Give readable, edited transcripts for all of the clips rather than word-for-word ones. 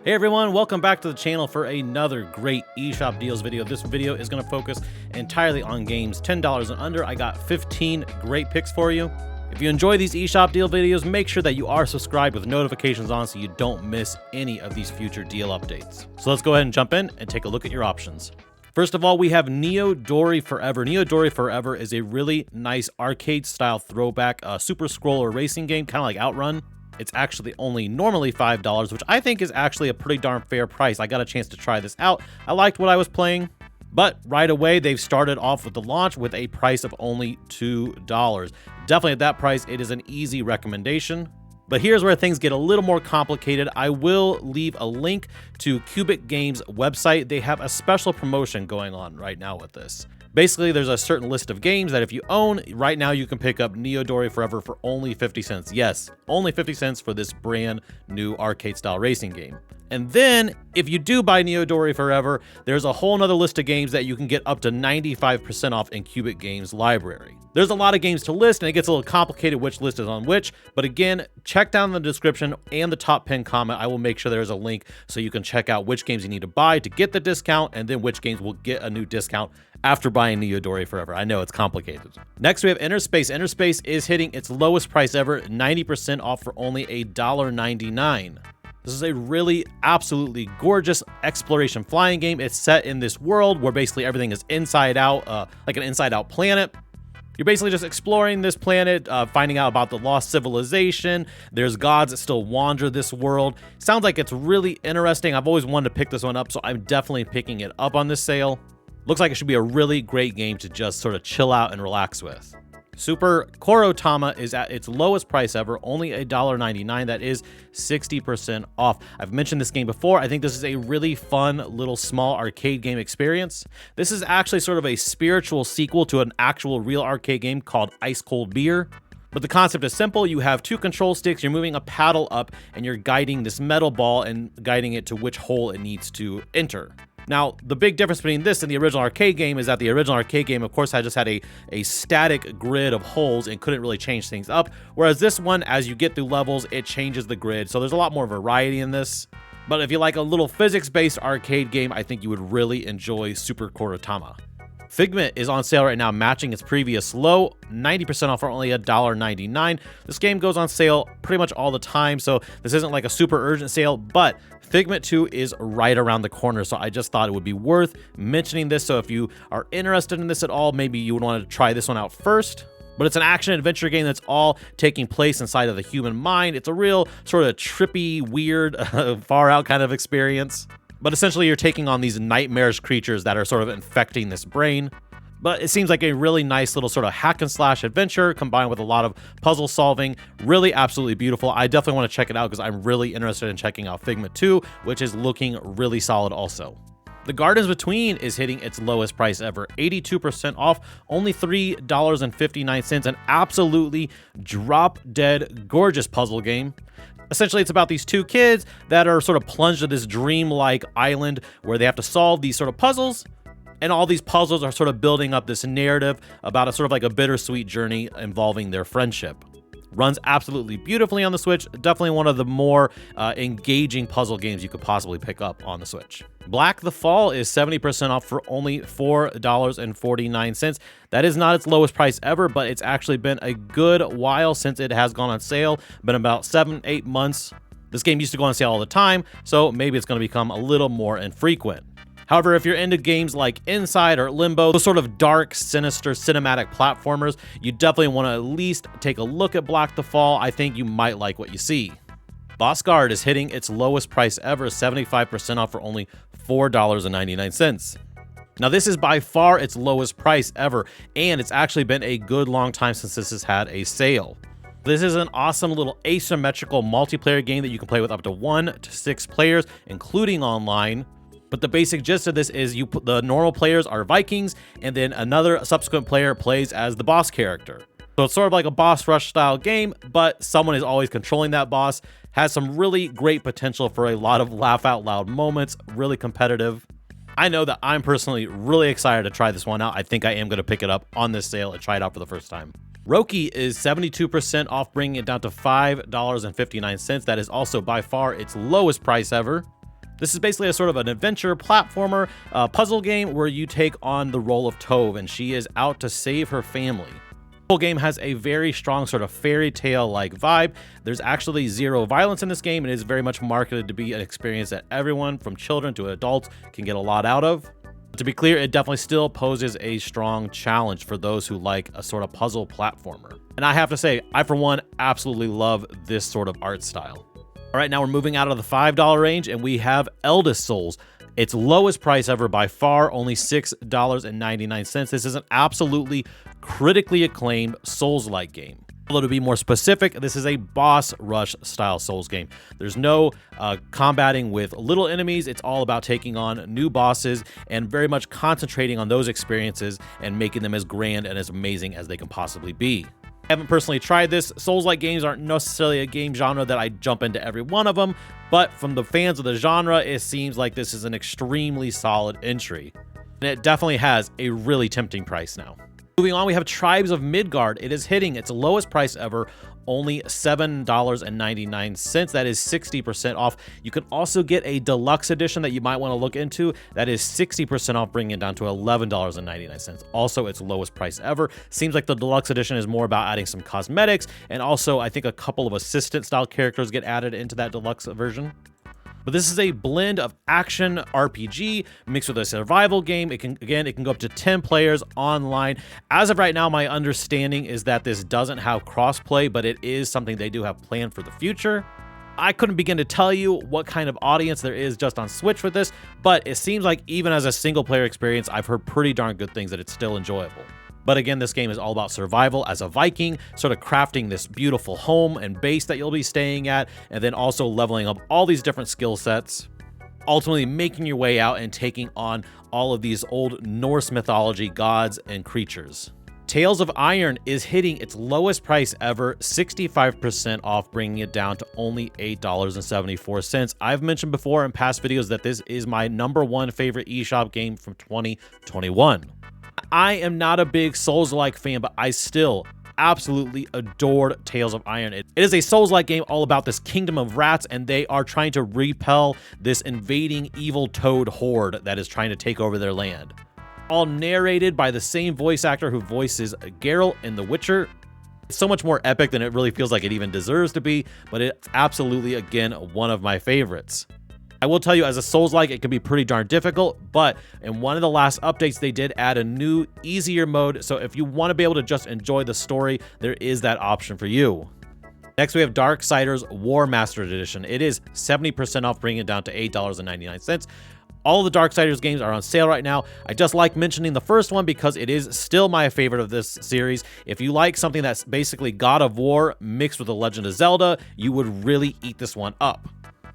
Hey everyone, welcome back to the channel for another great eShop deals video. This video is going to focus entirely on games $10 and under. I got 15 great picks for you. If you enjoy these eShop deal videos, make sure that you are subscribed with notifications on so you don't miss any of these future deal updates. So let's go ahead and jump in and take a look at your options. First of all, we have NeoDori Forever. NeoDori Forever is a really nice arcade-style throwback super scroller racing game, kind of like Outrun. It's actually only normally $5, which I think is actually a pretty darn fair price. I got a chance to try this out. I liked what I was playing, but right away they've started off with the launch with a price of only $2. Definitely at that price, it is an easy recommendation. But here's where things get a little more complicated. I will leave a link to Cubic Games' website. They have a special promotion going on right now with this. Basically, there's a certain list of games that if you own, right now you can pick up NeoDori Forever for only 50 cents. Yes, only 50 cents for this brand new arcade-style racing game. And then, if you do buy NeoDori Forever, there's a whole nother list of games that you can get up to 95% off in Cubic Games' library. There's a lot of games to list, and it gets a little complicated which list is on which, but again, check down the description and the top pinned comment. I will make sure there's a link so you can check out which games you need to buy to get the discount, and then which games will get a new discount after buying NeoDori Forever. I know it's complicated. Next, we have InnerSpace. InnerSpace is hitting its lowest price ever, 90% off for only $1.99. This is a really absolutely gorgeous exploration flying game. It's set in this world where basically everything is inside out, like an inside out planet. You're basically just exploring this planet, finding out about the lost civilization. There's gods that still wander this world. Sounds like it's really interesting. I've always wanted to pick this one up, so I'm definitely picking it up on this sale. Looks like it should be a really great game to just sort of chill out and relax with. Super Corotama is at its lowest price ever, only $1.99. That is 60% off. I've mentioned this game before. I think this is a really fun little small arcade game experience. This is actually sort of a spiritual sequel to an actual real arcade game called Ice Cold Beer. But the concept is simple. You have two control sticks, you're moving a paddle up, and you're guiding this metal ball and guiding it to which hole it needs to enter. Now, the big difference between this and the original arcade game is that the original arcade game, of course, just had a static grid of holes and couldn't really change things up. Whereas this one, as you get through levels, it changes the grid. So there's a lot more variety in this. But if you like a little physics-based arcade game, I think you would really enjoy Super Corotama. Figment is on sale right now, matching its previous low, 90% off for only $1.99. This game goes on sale pretty much all the time, so this isn't like a super urgent sale, but Figment 2 is right around the corner, so I just thought it would be worth mentioning this. So if you are interested in this at all, maybe you would want to try this one out first. But it's an action-adventure game that's all taking place inside of the human mind. It's a real sort of trippy, weird, far-out kind of experience. But essentially, you're taking on these nightmarish creatures that are sort of infecting this brain. But it seems like a really nice little sort of hack and slash adventure combined with a lot of puzzle solving. Really absolutely beautiful. I definitely want to check it out because I'm really interested in checking out Figment 2, which is looking really solid also. The Gardens Between is hitting its lowest price ever, 82% off, only $3.59, an absolutely drop-dead gorgeous puzzle game. Essentially, it's about these two kids that are sort of plunged to this dream-like island where they have to solve these sort of puzzles. And all these puzzles are sort of building up this narrative about a sort of like a bittersweet journey involving their friendship. Runs absolutely beautifully on the Switch. Definitely one of the more engaging puzzle games you could possibly pick up on the Switch. Black the Fall is 70% off for only $4.49. That is not its lowest price ever, but it's actually been a good while since it has gone on sale. Been about 7-8 months. This game used to go on sale all the time, so maybe it's going to become a little more infrequent. However, if you're into games like Inside or Limbo, those sort of dark, sinister, cinematic platformers, you definitely want to at least take a look at Black the Fall. I think you might like what you see. Bossgard is hitting its lowest price ever, 75% off for only $4.99. Now, this is by far its lowest price ever, and it's actually been a good long time since this has had a sale. This is an awesome little asymmetrical multiplayer game that you can play with up to 1 to 6 players, including online. But the basic gist of this is the normal players are Vikings, and then another subsequent player plays as the boss character. So it's sort of like a boss rush style game, but someone is always controlling that boss. Has some really great potential for a lot of laugh out loud moments, really competitive. I know that I'm personally really excited to try this one out. I think I am going to pick it up on this sale and try it out for the first time. Roki is 72% off, bringing it down to $5.59. That is also by far its lowest price ever. This is basically a sort of an adventure platformer puzzle game where you take on the role of Tove, and she is out to save her family. The whole game has a very strong sort of fairy tale-like vibe. There's actually zero violence in this game, and it is very much marketed to be an experience that everyone, from children to adults, can get a lot out of. To be clear, it definitely still poses a strong challenge for those who like a sort of puzzle platformer. And I have to say, I for one absolutely love this sort of art style. All right, now we're moving out of the $5 range, and we have Eldest Souls. Its lowest price ever by far, only $6.99. This is an absolutely critically acclaimed Souls-like game. Although to be more specific, this is a boss rush style Souls game. There's no combating with little enemies. It's all about taking on new bosses and very much concentrating on those experiences and making them as grand and as amazing as they can possibly be. I haven't personally tried this. Souls-like games aren't necessarily a game genre that I jump into every one of them, but from the fans of the genre, it seems like this is an extremely solid entry. And it definitely has a really tempting price now. Moving on, we have Tribes of Midgard. It is hitting its lowest price ever, only $7.99. That is 60% off. You can also get a deluxe edition that you might want to look into. That is 60% off, bringing it down to $11.99. Also its lowest price ever. Seems like the deluxe edition is more about adding some cosmetics, and also I think a couple of assistant style characters get added into that deluxe version. But this is a blend of action RPG mixed with a survival game. It can go up to 10 players online. As of right now, my understanding is that this doesn't have crossplay, but it is something they do have planned for the future. I couldn't begin to tell you what kind of audience there is just on Switch with this, but it seems like even as a single player experience, I've heard pretty darn good things that it's still enjoyable. But again, this game is all about survival as a Viking, sort of crafting this beautiful home and base that you'll be staying at, and then also leveling up all these different skill sets, ultimately making your way out and taking on all of these old Norse mythology gods and creatures. Tales of Iron is hitting its lowest price ever, 65% off, bringing it down to only $8.74. I've mentioned before in past videos that this is my #1 favorite eShop game from 2021. I am not a big Souls-like fan, but I still absolutely adored Tales of Iron. It is a Souls-like game all about this kingdom of rats, and they are trying to repel this invading evil toad horde that is trying to take over their land. All narrated by the same voice actor who voices Geralt in The Witcher. It's so much more epic than it really feels like it even deserves to be, but it's absolutely, again, one of my favorites. I will tell you, as a Souls-like, it can be pretty darn difficult, but in one of the last updates, they did add a new, easier mode, so if you want to be able to just enjoy the story, there is that option for you. Next, we have Darksiders War Mastered Edition. It is 70% off, bringing it down to $8.99. All of the Darksiders games are on sale right now. I just like mentioning the first one because it is still my favorite of this series. If you like something that's basically God of War mixed with The Legend of Zelda, you would really eat this one up.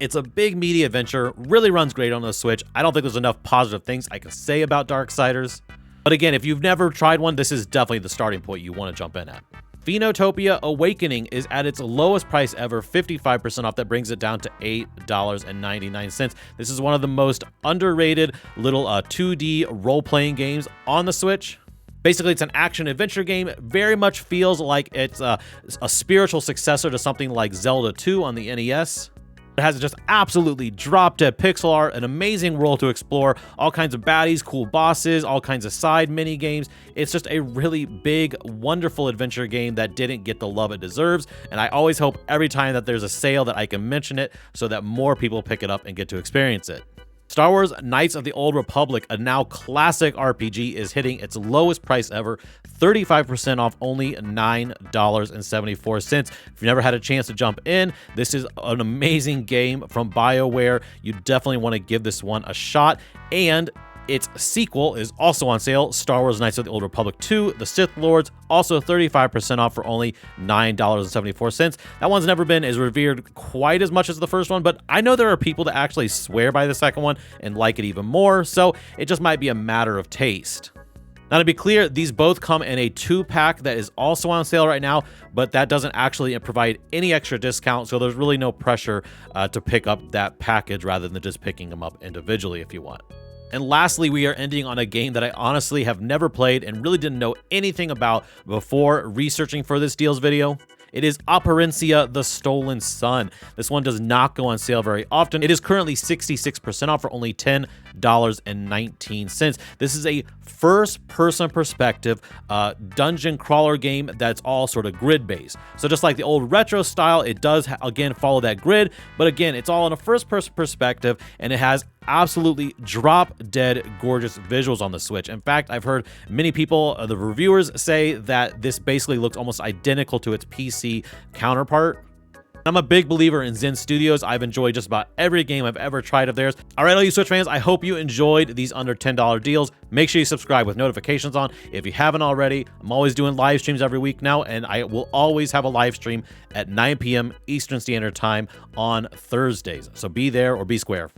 It's a big, meaty adventure, really runs great on the Switch. I don't think there's enough positive things I can say about Darksiders. But again, if you've never tried one, this is definitely the starting point you want to jump in at. Phenotopia Awakening is at its lowest price ever, 55% off. That brings it down to $8.99. This is one of the most underrated little 2D role-playing games on the Switch. Basically, it's an action-adventure game. Very much feels like it's a spiritual successor to something like Zelda 2 on the NES. It has just absolutely drop-dead pixel art, an amazing world to explore, all kinds of baddies, cool bosses, all kinds of side mini-games. It's just a really big, wonderful adventure game that didn't get the love it deserves, and I always hope every time that there's a sale that I can mention it so that more people pick it up and get to experience it. Star Wars Knights of the Old Republic, a now classic RPG, is hitting its lowest price ever, 35% off, only $9.74. If you've never had a chance to jump in, this is an amazing game from BioWare. You definitely want to give this one a shot. And its sequel is also on sale, Star Wars Knights of the Old Republic 2, The Sith Lords, also 35% off for only $9.74. That one's never been as revered quite as much as the first one, but I know there are people that actually swear by the second one and like it even more, so it just might be a matter of taste. Now, to be clear, these both come in a 2-pack that is also on sale right now, but that doesn't actually provide any extra discount, so there's really no pressure to pick up that package rather than just picking them up individually if you want. And lastly, we are ending on a game that I honestly have never played and really didn't know anything about before researching for this deals video. It is Operencia, the Stolen Sun. This one does not go on sale very often. It is currently 66% off for only $10.19. This is a first-person perspective dungeon crawler game that's all sort of grid-based. So just like the old retro style, it does, again, follow that grid, but again, it's all in a first-person perspective, and it has absolutely drop-dead gorgeous visuals on the Switch. In fact, I've heard many people, the reviewers, say that this basically looks almost identical to its PC counterpart. I'm a big believer in Zen Studios. I've enjoyed just about every game I've ever tried of theirs. All right, all you Switch fans, I hope you enjoyed these under $10 deals. Make sure you subscribe with notifications on if you haven't already. I'm always doing live streams every week now, and I will always have a live stream at 9 p.m. Eastern Standard Time on Thursdays. So be there or be square.